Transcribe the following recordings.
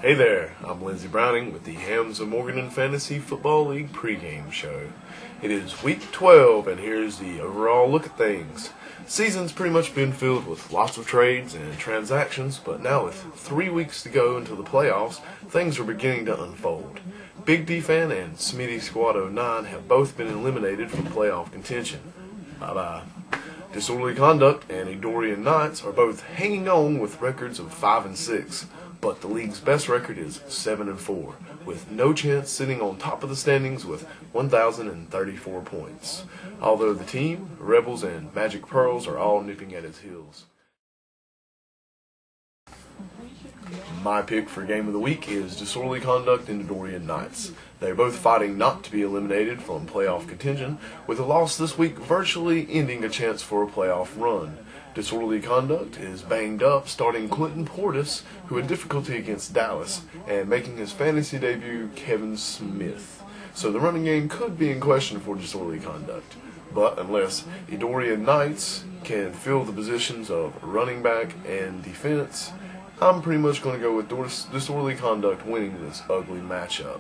Hey there, I'm Lindsey Browning with the Hamza Morgan Fantasy Football League pregame show. It is week 12, and here's the overall look at things. Season's pretty much been filled with lots of trades and transactions, but now with 3 weeks to go until the playoffs, things are beginning to unfold. Big D Fan and Smitty Squad 09 have both been eliminated from playoff contention. Bye-bye. Disorderly Conduct and Eudorian Knights are both hanging on with records of 5 and 6. But the league's best record is 7 and 4, with no chance sitting on top of the standings with 1,034 points. Although the team, Rebels, and Magic Pearls are all nipping at his heels. My pick for game of the week is Disorderly Conduct and Eudorian Knights. They are both fighting not to be eliminated from playoff contention, with a loss this week virtually ending a chance for a playoff run. Disorderly Conduct is banged up, starting Quentin Portis, who had difficulty against Dallas, and making his fantasy debut Kevin Smith. So the running game could be in question for Disorderly Conduct. But unless Eudorian Knights can fill the positions of running back and defense, I'm pretty much going to go with Disorderly Conduct winning this ugly matchup.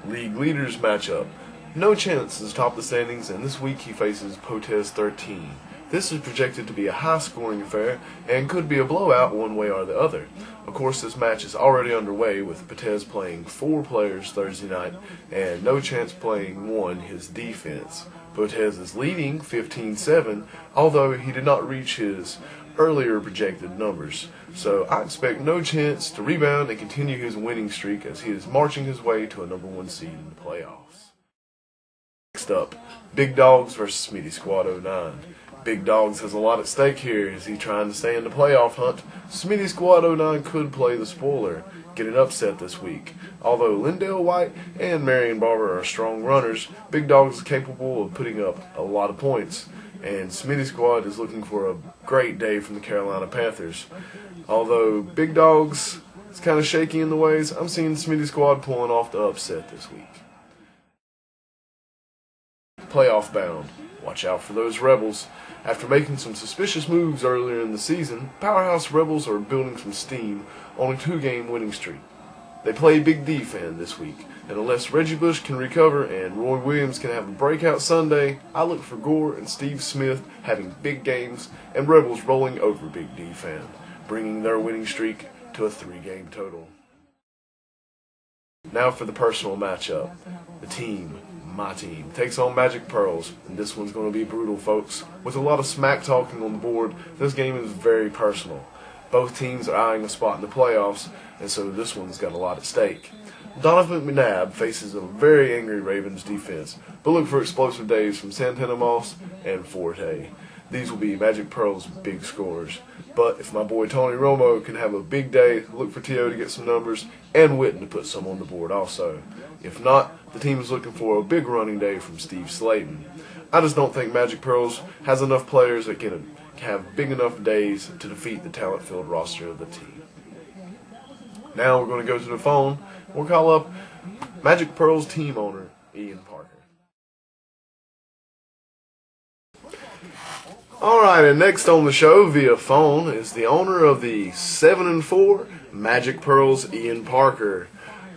League Leaders matchup. No chance is top the standings, and this week he faces Potez 13. This is projected to be a high-scoring affair and could be a blowout one way or the other. Of course, this match is already underway with Potez playing 4 players Thursday night and no chance playing 1 his defense. Potez is leading 15-7, although he did not reach his earlier projected numbers. So I expect No Chance to rebound and continue his winning streak as he is marching his way to a number 1 seed in the playoffs. Next up, Big Dogs versus Smitty Squad 09. Big Dogs has a lot at stake here as he's trying to stay in the playoff hunt. Smitty Squad 09 could play the spoiler, get an upset this week. Although Lindell White and Marion Barber are strong runners, Big Dogs is capable of putting up a lot of points. And Smitty Squad is looking for a great day from the Carolina Panthers. Although Big Dogs is kind of shaky in the ways, I'm seeing Smitty Squad pulling off the upset this week. Playoff bound. Watch out for those Rebels. After making some suspicious moves earlier in the season, Powerhouse Rebels are building some steam on a 2-game winning streak. They play Big D Fan this week, and unless Reggie Bush can recover and Roy Williams can have a breakout Sunday, I look for Gore and Steve Smith having big games and Rebels rolling over Big D Fan, bringing their winning streak to a 3-game total. Now for the personal matchup. The team, my team, takes on Magic Pearls, and this one's going to be brutal, folks. With a lot of smack talking on the board, this game is very personal. Both teams are eyeing a spot in the playoffs, and so this one's got a lot at stake. Donovan McNabb faces a very angry Ravens defense, but look for explosive days from Santana Moss and Forte. These will be Magic Pearl's big scorers. But if my boy Tony Romo can have a big day, look for T.O. to get some numbers, and Witten to put some on the board also. If not, the team is looking for a big running day from Steve Slayton. I just don't think Magic Pearls has enough players that can have big enough days to defeat the talent-filled roster of the team. Now we're going to go to the phone. We'll call up Magic Pearls team owner, Ian Parker. Alright, and next on the show via phone is the owner of the 7 and 4 Magic Pearls, Ian Parker.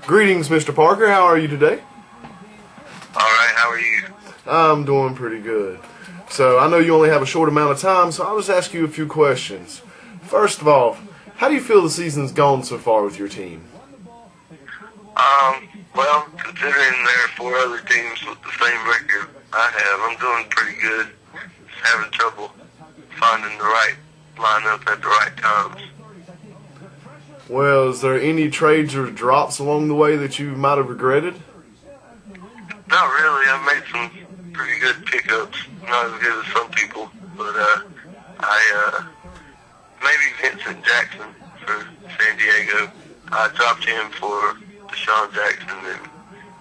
Greetings, Mr. Parker. How are you today? Alright, how are you? I'm doing pretty good. So I know you only have a short amount of time, so I'll just ask you a few questions. First of all, how do you feel the season's gone so far with your team? Well, considering there are 4 other teams with the same record I have, I'm doing pretty good. Just having trouble finding the right lineup at the right times. Well, is there any trades or drops along the way that you might have regretted? Not really. I've made some pretty good pickups. Not as good as some people, but I maybe Vincent Jackson for San Diego. I dropped him for Deshaun Jackson, and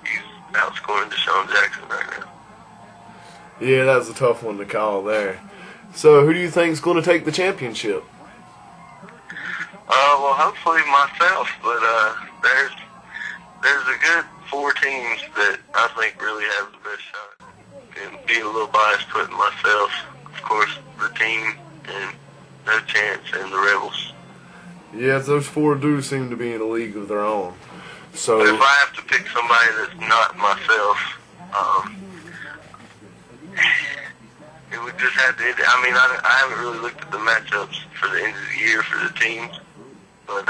he's outscoring Deshaun Jackson right now. Yeah, that's a tough one to call there. So who do you think is going to take the championship? Well, hopefully myself, but there's a good 4 teams that I think really have the best shot. And being a little biased, putting myself, of course, the team, and No Chance, and the Rebels. Yes, those four do seem to be in a league of their own. So, But if I have to pick somebody that's not myself, it would just have to. I haven't really looked at the matchups for the end of the year for the teams, but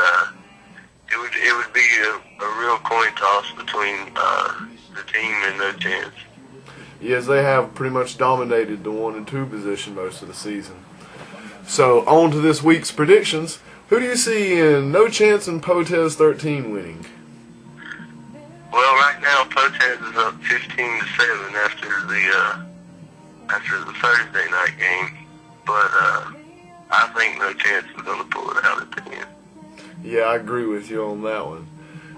it would be a real coin toss between the team and No Chance. yes, they have pretty much dominated the 1 and 2 position most of the season. So, on to this week's predictions. Who do you see in No Chance and Potez 13 winning? Well, right now Potez is up 15-7 after the Thursday night game, but I think No Chance is going to pull it out at the end. Yeah, I agree with you on that one.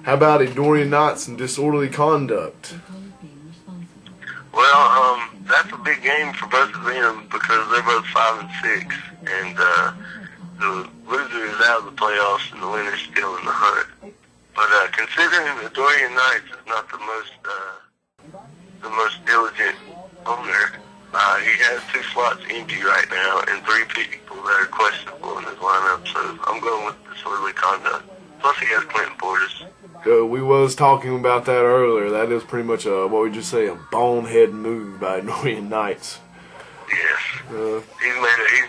How about a Dorian Knotts and Disorderly Conduct? Well, that's a big game for both of them because they're both 5 and 6, and the loser is out of the playoffs and the winner's still in the hunt. But considering that Dorian Knotts is not the most diligent owner, he has 2 slots empty right now and 3 people that are questionable in his lineup. So I'm going with Disorderly Conduct. Plus he has Clinton Portis. We was talking about that earlier. That is pretty much a bonehead move by Dorian Knotts. Yes, he's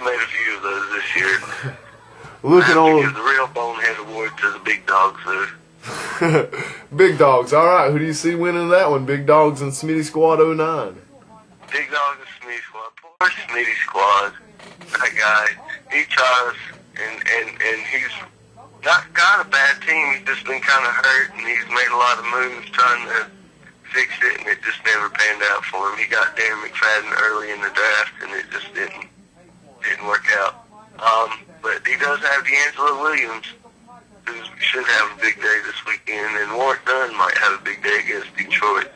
made a few of those this year. Looking I have to on give the real bonehead award to the big dogs though. Big Dogs. All right, who do you see winning that one? Big Dogs and Smitty Squad 09. Big Dog and Smitty Squad. Poor Smitty Squad. That guy. He tries, and he's not got a bad team. He's just been kind of hurt, and he's made a lot of moves trying to fix it, and it just never panned out for him. He got Darren McFadden early in the draft, and it just didn't work out. But he does have D'Angelo Williams, who should have a big day this weekend, and Warwick Dunn might have a big day against Detroit.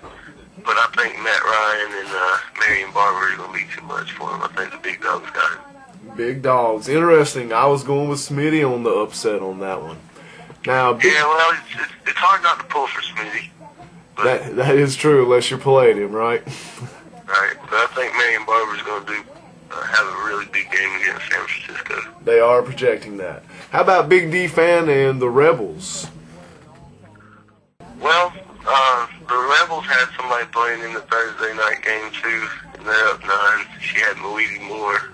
But I think Matt Ryan and Marion Barber are going to be too much for him. I think the Big Dogs got it. Big Dogs. Interesting. I was going with Smitty on the upset on that one. Now, Yeah, well, it's hard not to pull for Smitty. But, that is true, unless you're Palladium, right? right. But I think Marion Barber's going to have a really big game against San Francisco. They are projecting that. How about Big D Fan and the Rebels? Well, the Rebels had somebody playing in the Thursday night game too, and they're up 9. She had Louise Moore.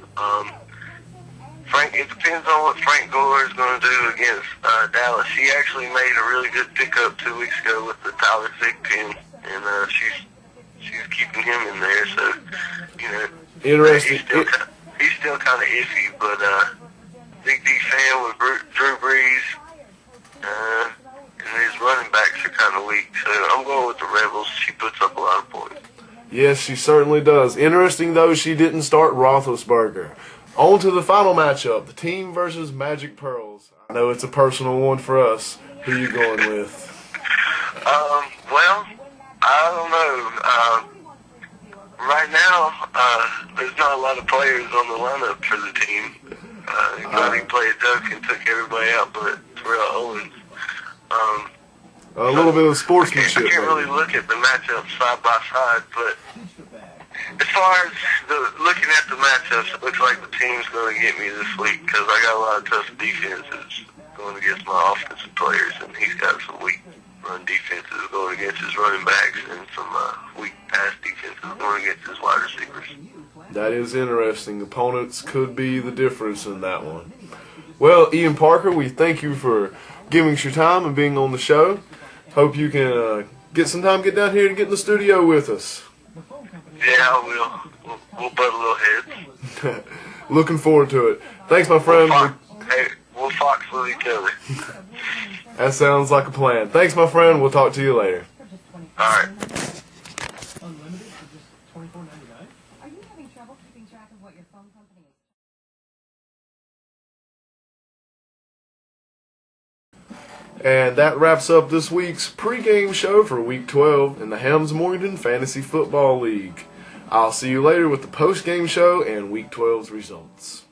It depends on what Frank Gore is going to do against Dallas. She actually made a really good pickup 2 weeks ago with the Tyler Thigpen, and she's keeping him in there. So, Interesting. He's still kind of iffy, but Big D Fan with Drew Brees, and his running backs are kind of weak. So I'm going with the Rebels. She puts up a lot of points. Yes, she certainly does. Interesting, though, she didn't start Roethlisberger. On to the final matchup, the team versus Magic Pearls. I know it's a personal one for us. Who you going with? Well, I don't know. Right now, there's not a lot of players on the lineup for the team. He played Duck and took everybody out but Terrell Owens. A little bit of sportsmanship. I can't really look at the matchups side by side, but as far as looking at the matchups, it looks like the team's going to get me this week because I got a lot of tough defenses going against my offensive players, and he's got some weak run defenses going against his running backs and some weak pass defenses going against his wide receivers. That is interesting. Opponents could be the difference in that one. Well, Ian Parker, we thank you for giving us your time and being on the show. Hope you can get down here and get in the studio with us. Yeah, I will. We'll butt a little heads. Looking forward to it. Thanks, my friend. We'll fox with each other. That sounds like a plan. Thanks, my friend. We'll talk to you later. All right. Unlimited for just $24.99. Are you having trouble keeping track of what your phone company is? And that wraps up this week's pregame show for Week 12 in the Helms Morganton Fantasy Football League. I'll see you later with the postgame show and Week 12's results.